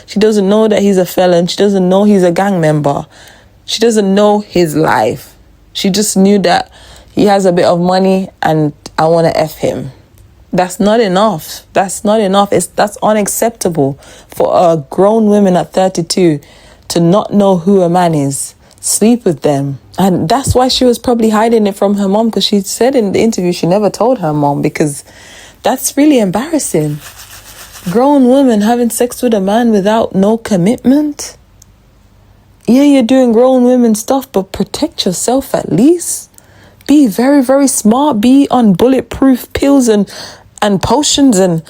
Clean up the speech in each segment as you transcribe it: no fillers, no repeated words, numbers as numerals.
She doesn't know that he's a felon. She doesn't know he's a gang member. She doesn't know his life. She just knew that he has a bit of money and I want to F him. That's not enough. That's not enough. That's unacceptable for a grown woman at 32 to not know who a man is, sleep with them. And that's why she was probably hiding it from her mom, because she said in the interview she never told her mom, because that's really embarrassing. Grown woman having sex with a man without no commitment. Yeah, you're doing grown women stuff, but protect yourself at least. Be very, very smart. Be on bulletproof pills and potions and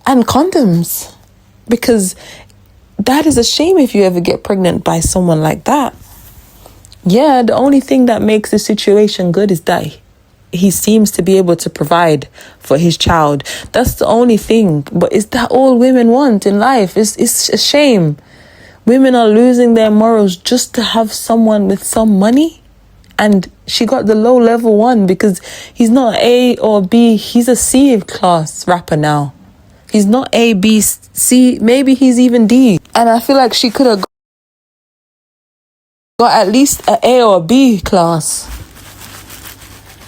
condoms. Because that is a shame if you ever get pregnant by someone like that. Yeah, the only thing that makes the situation good is that he seems to be able to provide for his child. That's the only thing. But is that all women want in life? It's a shame. Women are losing their morals just to have someone with some money. And she got the low level one because he's not A or B. He's a C class rapper now. He's not A, B, C. Maybe he's even D. And I feel like she could have got at least an A or a B class.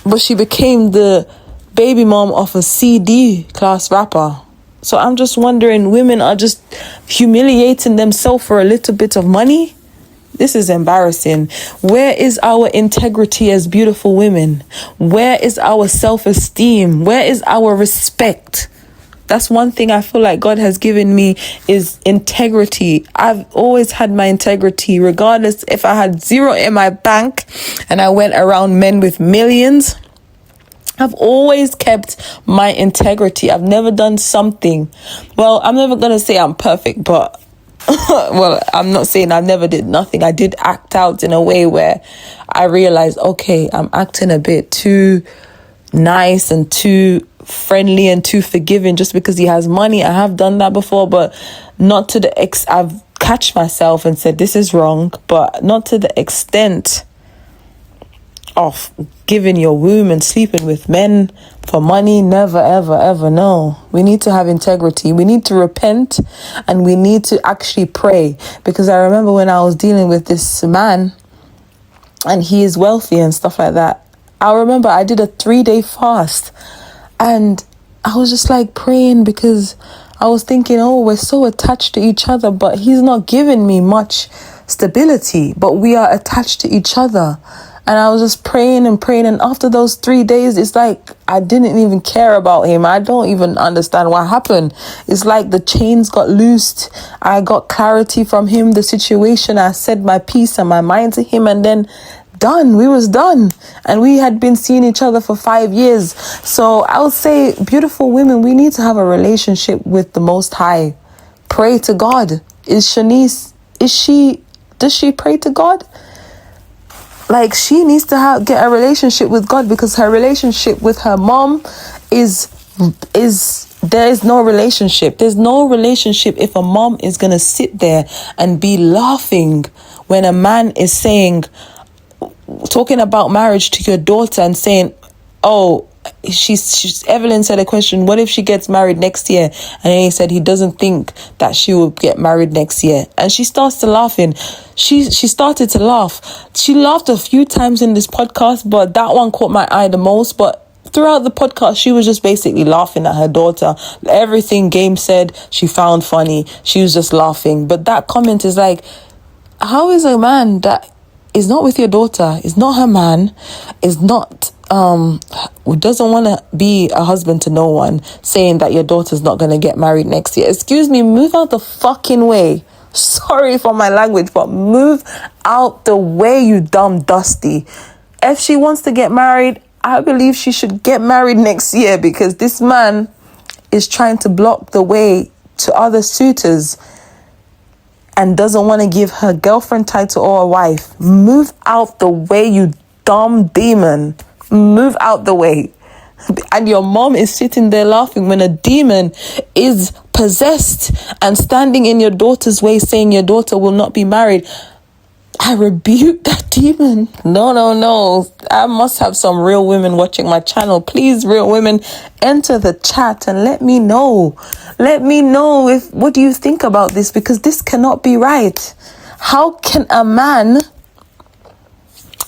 But she became the baby mom of a C, D class rapper. So I'm just wondering, women are just humiliating themselves for a little bit of money. This is embarrassing. Where is our integrity as beautiful women? Where is our self-esteem? Where is our respect? That's one thing I feel like God has given me is integrity. I've always had my integrity, regardless if I had zero in my bank and I went around men with millions. I've always kept my integrity. I've never done something. Well, I'm never going to say I'm perfect, but well, I'm not saying I never did nothing. I did act out in a way where I realized, okay, I'm acting a bit too nice and too friendly and too forgiving just because he has money. I have done that before, but not to the I've catch myself and said this is wrong, but not to the extent of giving your womb and sleeping with men for money. Never, ever, ever. No. We need to have integrity. We need to repent and we need to actually pray. Because I remember when I was dealing with this man and he is wealthy and stuff like that. I remember I did a 3-day fast and I was just like praying because I was thinking, oh, we're so attached to each other, but he's not giving me much stability, but we are attached to each other. And I was just praying and praying. And after those 3 days, it's like I didn't even care about him. I don't even understand what happened. It's like the chains got loosed. I got clarity from him, the situation. I said my piece and my mind to him, and then done. We was done. And we had been seeing each other for 5 years. So I would say, beautiful women, we need to have a relationship with the Most High. Pray to God. Is Shaniece, does she pray to God? Like, she needs to get a relationship with God, because her relationship with her mom is there is no relationship. There's no relationship if a mom is going to sit there and be laughing when a man is talking about marriage to your daughter and saying, oh, Evelyn said a question, what if she gets married next year? And then he said he doesn't think that she will get married next year. And she starts to laughing. She started to laugh. She laughed a few times in this podcast, but that one caught my eye the most. But throughout the podcast, she was just basically laughing at her daughter. Everything Game said, she found funny. She was just laughing. But that comment is like, how is a man that is not with your daughter, is not her man, is not doesn't want to be a husband to no one, saying that your daughter's not going to get married next year? Excuse me, move out the fucking way. Sorry for my language, but move out the way, you dumb dusty. If she wants to get married, I believe she should get married next year, because this man is trying to block the way to other suitors and doesn't want to give her girlfriend title or a wife. Move out the way, you dumb demon. Move out the way. And your mom is sitting there laughing when a demon is possessed and standing in your daughter's way, saying your daughter will not be married. I rebuke that demon. No. I must have some real women watching my channel. Please, real women, enter the chat and let me know. Let me know what do you think about this, because this cannot be right. How can a man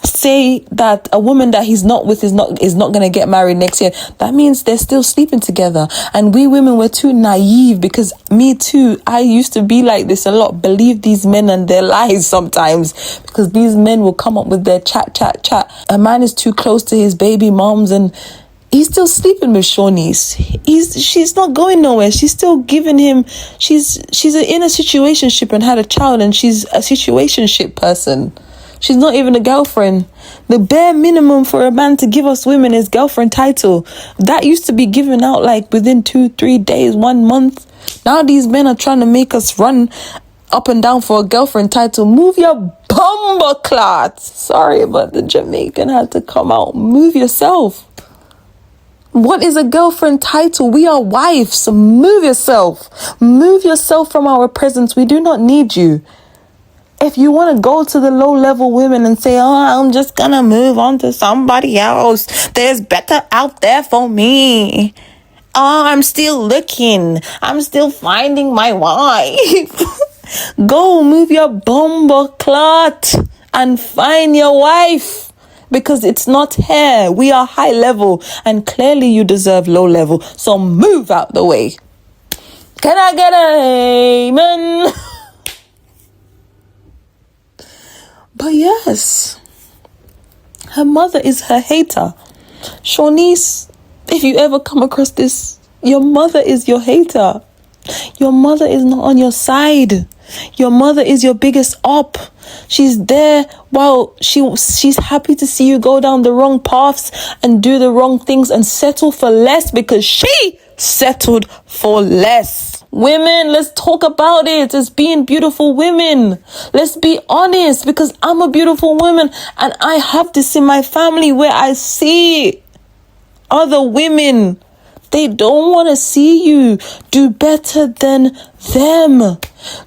say that a woman that he's not with is not going to get married next year? That means they're still sleeping together. And we women were too naive, because me too, I used to be like this a lot. Believe these men and their lies sometimes, because these men will come up with their chat. A man is too close to his baby moms and he's still sleeping with Shaniece. She's not going nowhere. She's still giving him, she's in a situationship and had a child, and she's a situationship person. She's not even a girlfriend. The bare minimum for a man to give us women is girlfriend title. That used to be given out like within 2-3 days, 1 month. Now these men are trying to make us run up and down for a girlfriend title. Move your bumper clot. Sorry, but the Jamaican had to come out. Move yourself. What is a girlfriend title? We are wives. Move yourself. Move yourself from our presence. We do not need you. If you want to go to the low-level women and say, oh, I'm just going to move on to somebody else. There's better out there for me. Oh, I'm still looking. I'm still finding my wife. Go move your bumper clot and find your wife. Because it's not here. We are high level. And clearly you deserve low level. So move out the way. Can I get an amen? But yes, her mother is her hater. Shaniece, if you ever come across this, your mother is your hater. Your mother is not on your side. Your mother is your biggest op. She's there while she's happy to see you go down the wrong paths and do the wrong things and settle for less, because she settled for less. Women, let's talk about it as being beautiful women. Let's be honest, because I'm a beautiful woman and I have this in my family where I see other women. They don't want to see you do better than them.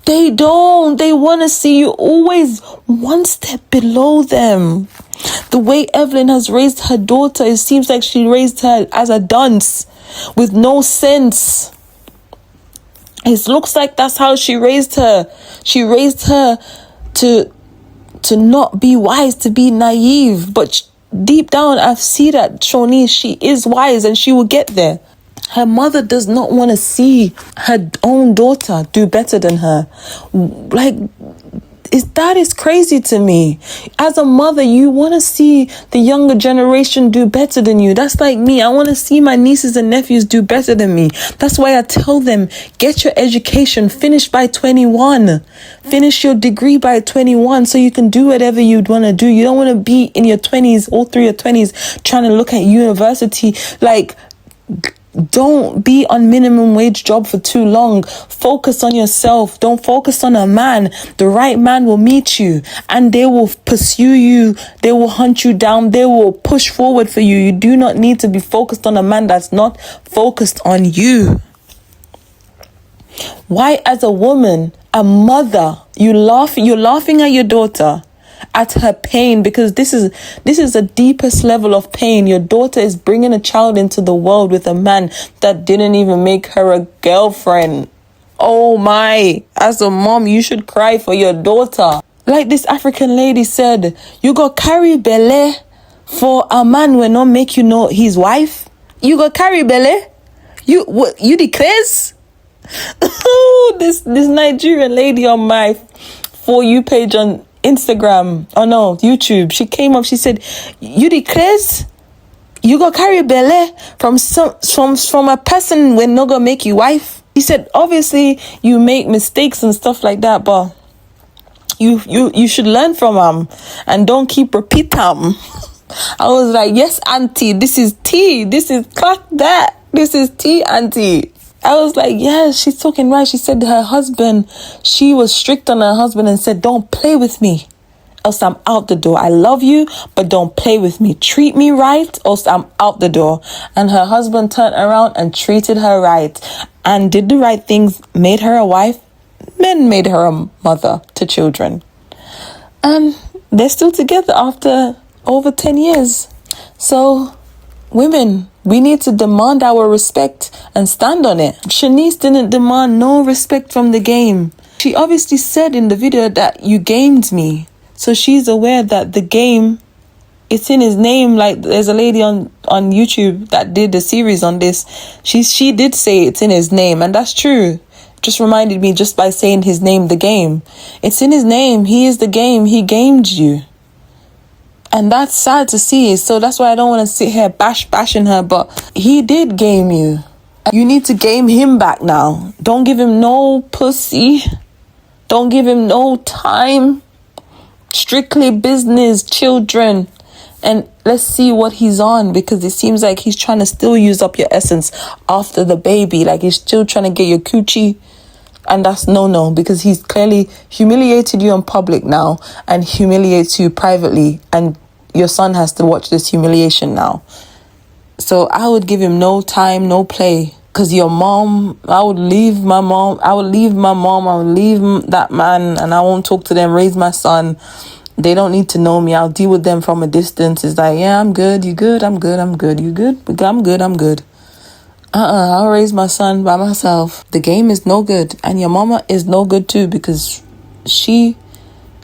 They don't. They want to see you always one step below them. The way Evelyn has raised her daughter, it seems like she raised her as a dunce with no sense. It looks like that's how she raised her. She raised her to not be wise, to be naive. But deep down, I see that Shaniece, she is wise and she will get there. Her mother does not want to see her own daughter do better than her. Like, that is crazy to me. As a mother, you want to see the younger generation do better than you. That's like me. I want to see my nieces and nephews do better than me. That's why I tell them, get your education, finish by 21. Finish your degree by 21 so you can do whatever you'd want to do. You don't want to be in your 20s, all through your 20s, trying to look at university. Like, don't be on minimum wage job for too long. Focus on yourself. Don't focus on a man. The right man will meet you and they will pursue you. They will hunt you down. They will push forward for you. You do not need to be focused on a man that's not focused on you. Why, as a woman, a mother, you're laughing at your daughter, at her pain, because this is the deepest level of pain. Your daughter is bringing a child into the world with a man that didn't even make her a girlfriend. Oh my, as a mom, you should cry for your daughter. Like this African lady said, you go carry belle for a man will not make you know his wife. You go carry belle? You the craze? This Nigerian lady on my For You page on Instagram, YouTube, she came up, she said, you the craze? You go carry belle from a person when no go make you wife? He said, obviously you make mistakes and stuff like that, but you should learn from them and don't keep repeat them. I was like, yes, auntie, this is tea. This is clock that. This is tea, auntie. I was like, yeah, she's talking right. She said her husband, she was strict on her husband and said, don't play with me, else I'm out the door. I love you, but don't play with me. Treat me right, else I'm out the door. And her husband turned around and treated her right and did the right things, made her a wife, then made her a mother to children. And they're still together after over 10 years. So, women, we need to demand our respect and stand on it. Shaniece didn't demand no respect from the game. She obviously said in the video that you gamed me. So she's aware that the game, it's in his name. Like, there's a lady on YouTube that did a series on this. She did say it's in his name, and that's true. Just reminded me just by saying his name, the game. It's in his name. He is the game. He gamed you. And that's sad to see. So that's why I don't want to sit here bashing her. But he did game you. You need to game him back now. Don't give him no pussy. Don't give him no time. Strictly business, children. And let's see what he's on, because it seems like he's trying to still use up your essence after the baby. Like, he's still trying to get your coochie. And that's no, because he's clearly humiliated you in public now and humiliates you privately. And your son has to watch this humiliation now. So I would give him no time, no play. Because your mom, I would leave my mom. I would leave that man, and I won't talk to them, raise my son. They don't need to know me. I'll deal with them from a distance. It's like, yeah, I'm good. You good? I'm good. You good? I'm good. I'll raise my son by myself. The game is no good. And your mama is no good too, because she,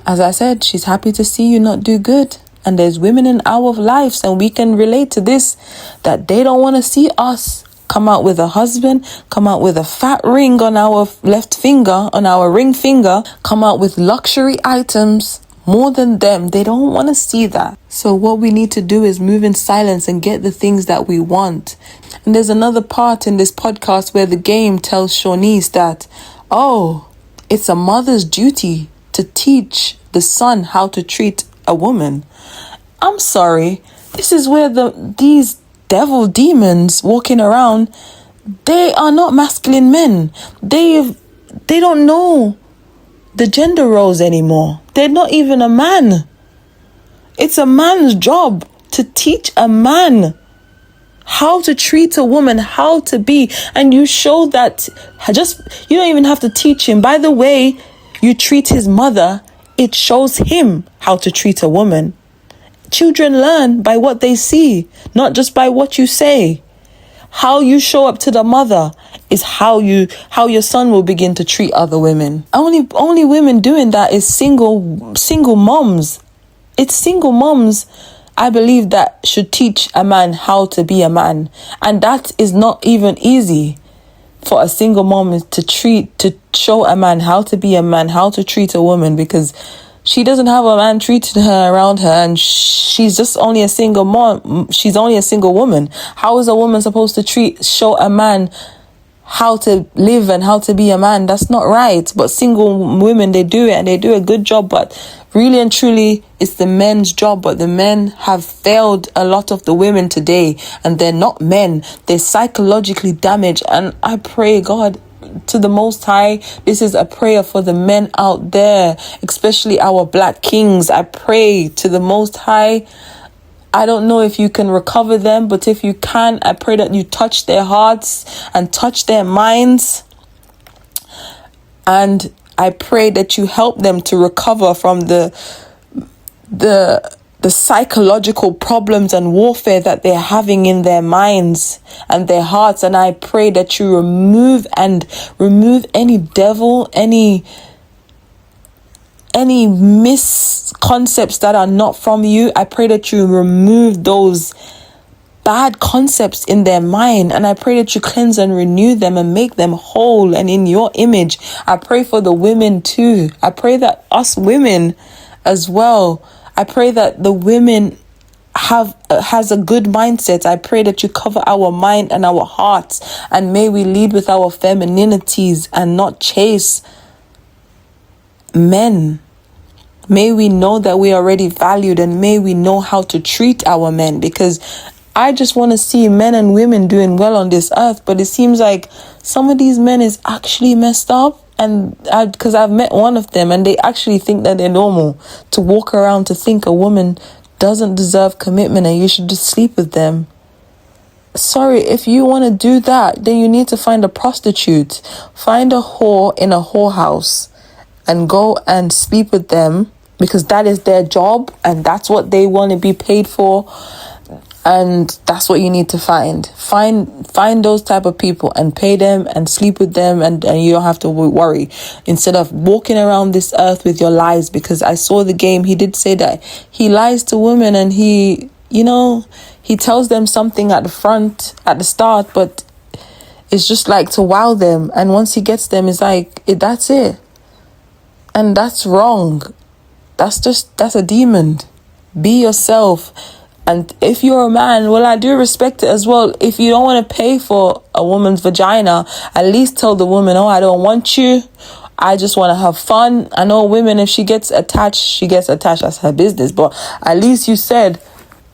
as I said, she's happy to see you not do good. And there's women in our lives, and we can relate to this, that they don't want to see us come out with a husband, come out with a fat ring on our left finger, on our ring finger, come out with luxury items more than them. They don't want to see that. So what we need to do is move in silence and get the things that we want. And there's another part in this podcast where the game tells Shaniece that, oh, it's a mother's duty to teach the son how to treat a woman. I'm sorry. This is where these devil demons walking around, they are not masculine men. They don't know the gender roles anymore. They're not even a man. It's a man's job to teach a man how to treat a woman, how to be. And you show that, you don't even have to teach him. By the way you treat his mother, it shows him how to treat a woman. Children learn by what they see, not just by what you say. How you show up to the mother is how your son will begin to treat other women. Only women doing that is single moms. It's single moms, I believe, that should teach a man how to be a man. And that is not even easy for a single mom to show a man how to be a man, how to treat a woman, because she doesn't have a man treating her around her, and she's just only a single mom. She's only a single woman. How is a woman supposed to show a man how to live and how to be a man? That's not right. But single women, they do it, and they do a good job. But really and truly, it's the men's job. But the men have failed a lot of the women today, and they're not men. They're psychologically damaged. And I pray, God, to the Most High, this is a prayer for the men out there, especially our black kings. I pray to the Most High. I don't know if you can recover them, but if you can, I pray that you touch their hearts and touch their minds. And I pray that you help them to recover from the psychological problems and warfare that they're having in their minds and their hearts. And I pray that you remove any devil, any misconcepts that are not from you. I pray that you remove those bad concepts in their mind, and I pray that you cleanse and renew them and make them whole and in your image. I pray for the women too. I pray that us women as well, I pray that the women has a good mindset. I pray that you cover our mind and our hearts, and may we lead with our femininities and not chase men. May we know that we are already valued, and may we know how to treat our men, because I just want to see men and women doing well on this earth. But it seems like some of these men is actually messed up. And because I've met one of them, and they actually think that they're normal to walk around to think a woman doesn't deserve commitment and you should just sleep with them. Sorry, if you want to do that, then you need to find a prostitute. Find a whore in a whorehouse and go and sleep with them because that is their job and that's what they want to be paid for. And that's what you need to find those type of people and pay them and sleep with them, and you don't have to worry, instead of walking around this earth with your lies. Because I saw the game, he did say that he lies to women, and he tells them something at the start, but it's just like to wow them, and once he gets them, it's like that's it. And that's wrong. That's a demon. Be yourself. And if you're a man, well, I do respect it as well. If you don't want to pay for a woman's vagina, at least tell the woman, oh, I don't want you. I just want to have fun. I know women, if she gets attached, she gets attached. That's her business. But at least you said,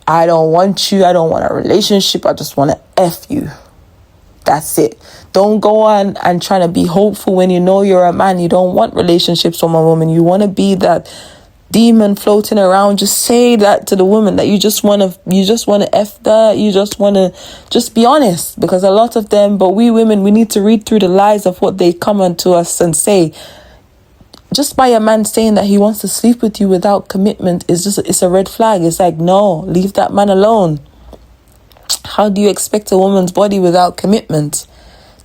I don't want you. I don't want a relationship. I just want to F you. That's it. Don't go on and try to be hopeful when you know you're a man. You don't want relationships from a woman. You want to be that demon floating around. Just say that to the woman, that you just want to F that. You just want to just be honest, because a lot of them, but we women, we need to read through the lies of what they come onto us and say. Just by a man saying that he wants to sleep with you without commitment it's a red flag. It's like, no, leave that man alone. How do you expect a woman's body without commitment?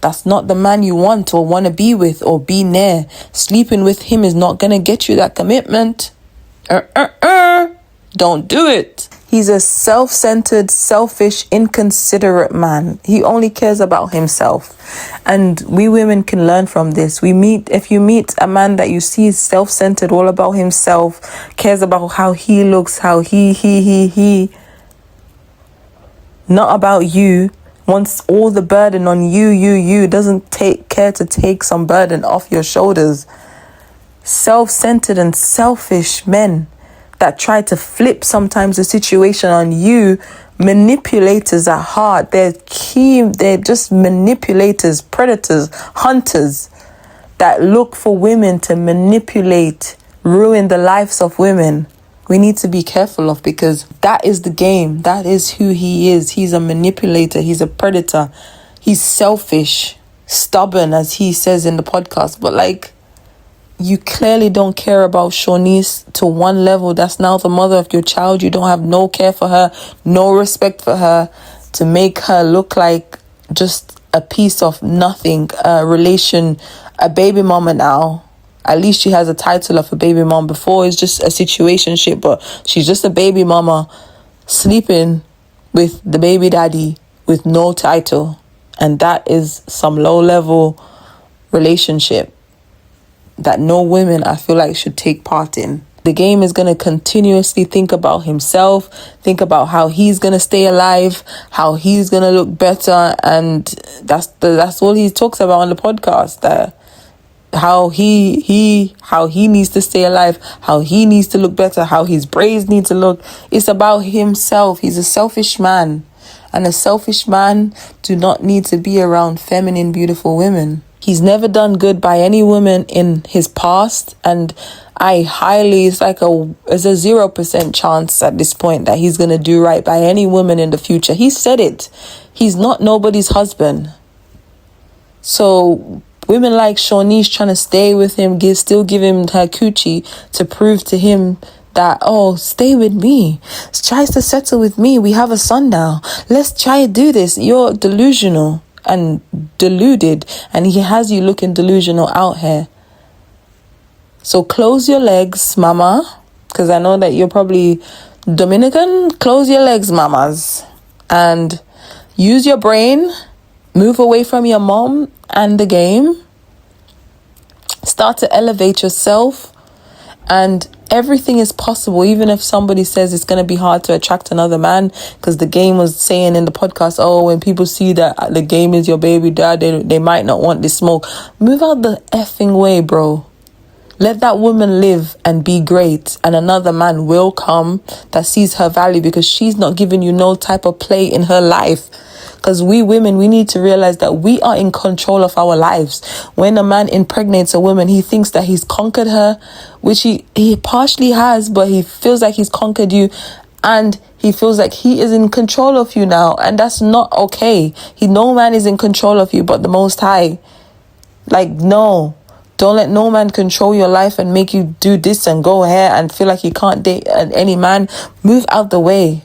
That's not the man you want or want to be with or be near. Sleeping with him is not going to get you that commitment. Don't do it. He's a self-centered, selfish, inconsiderate man. He only cares about himself. And we women can learn from this. If you meet a man that you see is self-centered, all about himself, cares about how he looks, how he, not about you, wants all the burden on you, doesn't care to take some burden off your shoulders. Self-centered and selfish men that try to flip sometimes the situation on you, manipulators at heart. They're just manipulators, predators, hunters that look for women to manipulate, ruin the lives of women. We need to be careful of, because that is the game. That is who he is. He's a manipulator. He's a predator. He's selfish, stubborn, as he says in the podcast. But you clearly don't care about Shaniece to one level. That's now the mother of your child. You don't have no care for her, no respect for her, to make her look like just a piece of nothing, a baby mama now. At least she has a title of a baby mom. Before, it's just a situationship, but she's just a baby mama sleeping with the baby daddy with no title. And that is some low-level relationship that no women, I feel like, should take part in. The game is going to continuously think about himself, think about how he's going to stay alive, how he's going to look better. And that's all he talks about on the podcast, that how he needs to stay alive, how he needs to look better, how his braids need to look. It's about himself. He's a selfish man. And a selfish man do not need to be around feminine, beautiful women. He's never done good by any woman in his past, and it's a 0% chance at this point that he's going to do right by any woman in the future. He said it. He's not nobody's husband. So women like Shaniece trying to stay with him, still give him her coochie to prove to him that, oh, stay with me. Tries to settle with me. We have a son now. Let's try to do this. You're delusional and deluded, and he has you looking delusional out here. So close your legs, mama, because I know that you're probably Dominican. Close your legs, mamas, and use your brain. Move away from your mom and the game. Start to elevate yourself, and everything is possible. Even if somebody says it's going to be hard to attract another man, because the game was saying in the podcast, oh, when people see that the game is your baby dad, they might not want this smoke. Move out the effing way, bro. Let that woman live and be great, and another man will come that sees her value, because she's not giving you no type of play in her life. Because we women, we need to realize that we are in control of our lives. When a man impregnates a woman, he thinks that he's conquered her, which he partially has, but he feels like he's conquered you, and he feels like he is in control of you now, and that's not okay. No man is in control of you but the Most High. No. Don't let no man control your life and make you do this and go here and feel like you can't date any man. Move out the way,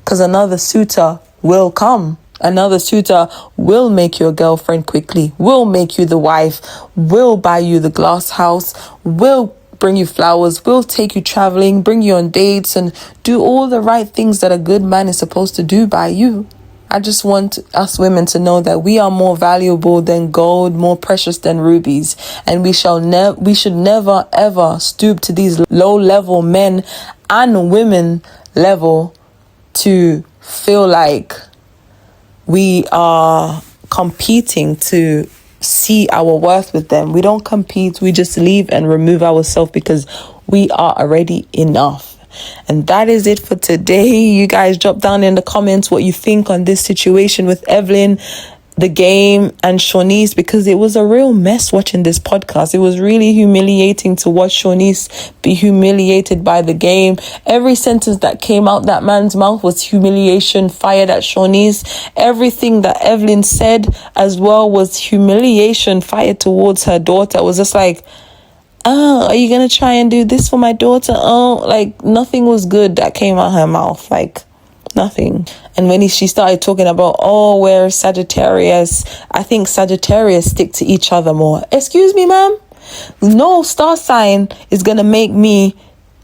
because another suitor will come. Another suitor will make you a girlfriend quickly, will make you the wife, will buy you the glass house, will bring you flowers, will take you traveling, bring you on dates, and do all the right things that a good man is supposed to do by you. I just want us women to know that we are more valuable than gold, more precious than rubies, and we should never ever stoop to these low-level men and women level to feel like we are competing to see our worth with them. We don't compete. We just leave and remove ourselves because we are already enough. And that is it for today. You guys drop down in the comments what you think on this situation with Evelyn, the game, and Shaniece, because it was a real mess watching this podcast. It was really humiliating to watch Shaniece be humiliated by the game. Every sentence that came out that man's mouth was humiliation fired at Shaniece. Everything that Evelyn said as well was humiliation fired towards her daughter. It was just like, oh, are you going to try and do this for my daughter? Oh, like nothing was good that came out her mouth. Like nothing. And when she started talking about, oh, we're Sagittarius, I think Sagittarius stick to each other more. Excuse me, ma'am? No star sign is going to make me,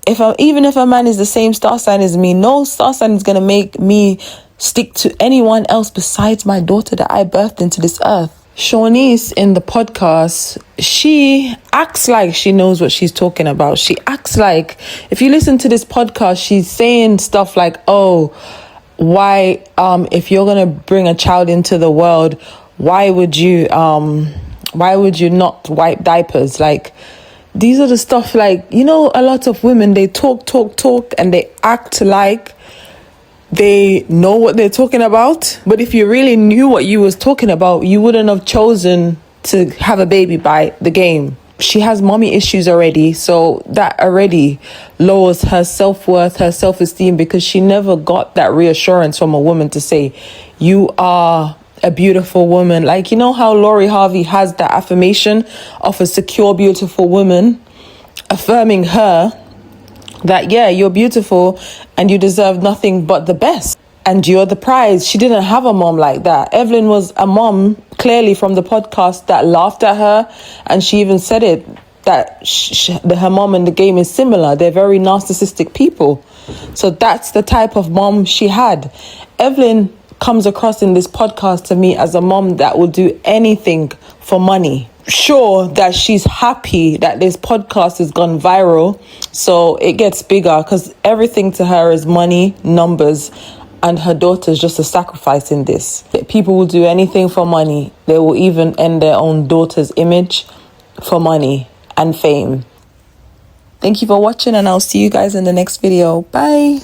even if a man is the same star sign as me, no star sign is going to make me stick to anyone else besides my daughter that I birthed into this earth. Shaniece in the podcast, she acts like she knows what she's talking about. She acts like, if you listen to this podcast, she's saying stuff like, oh, why, if you're going to bring a child into the world, why would you not wipe diapers? Like, these are the stuff, like, you know, a lot of women, they talk, and they act like they know what they're talking about. But if you really knew what you was talking about, you wouldn't have chosen to have a baby by the game. She has mommy issues already, so that already lowers her self-worth, her self-esteem, because she never got that reassurance from a woman to say, you are a beautiful woman. Like, you know how Lori Harvey has that affirmation of a secure, beautiful woman, affirming her that, yeah, you're beautiful and you deserve nothing but the best. And you're the prize. She didn't have a mom like that. Evelyn was a mom, clearly from the podcast, that laughed at her. And she even said it, that her mom and the game is similar. They're very narcissistic people. So that's the type of mom she had. Evelyn comes across in this podcast to me as a mom that will do anything for money. Sure that she's happy that this podcast has gone viral, so it gets bigger, because everything to her is money, numbers, and her daughter's just a sacrifice in this. People will do anything for money. They will even end their own daughter's image for money and fame. Thank you for watching, and I'll see you guys in the next video. Bye.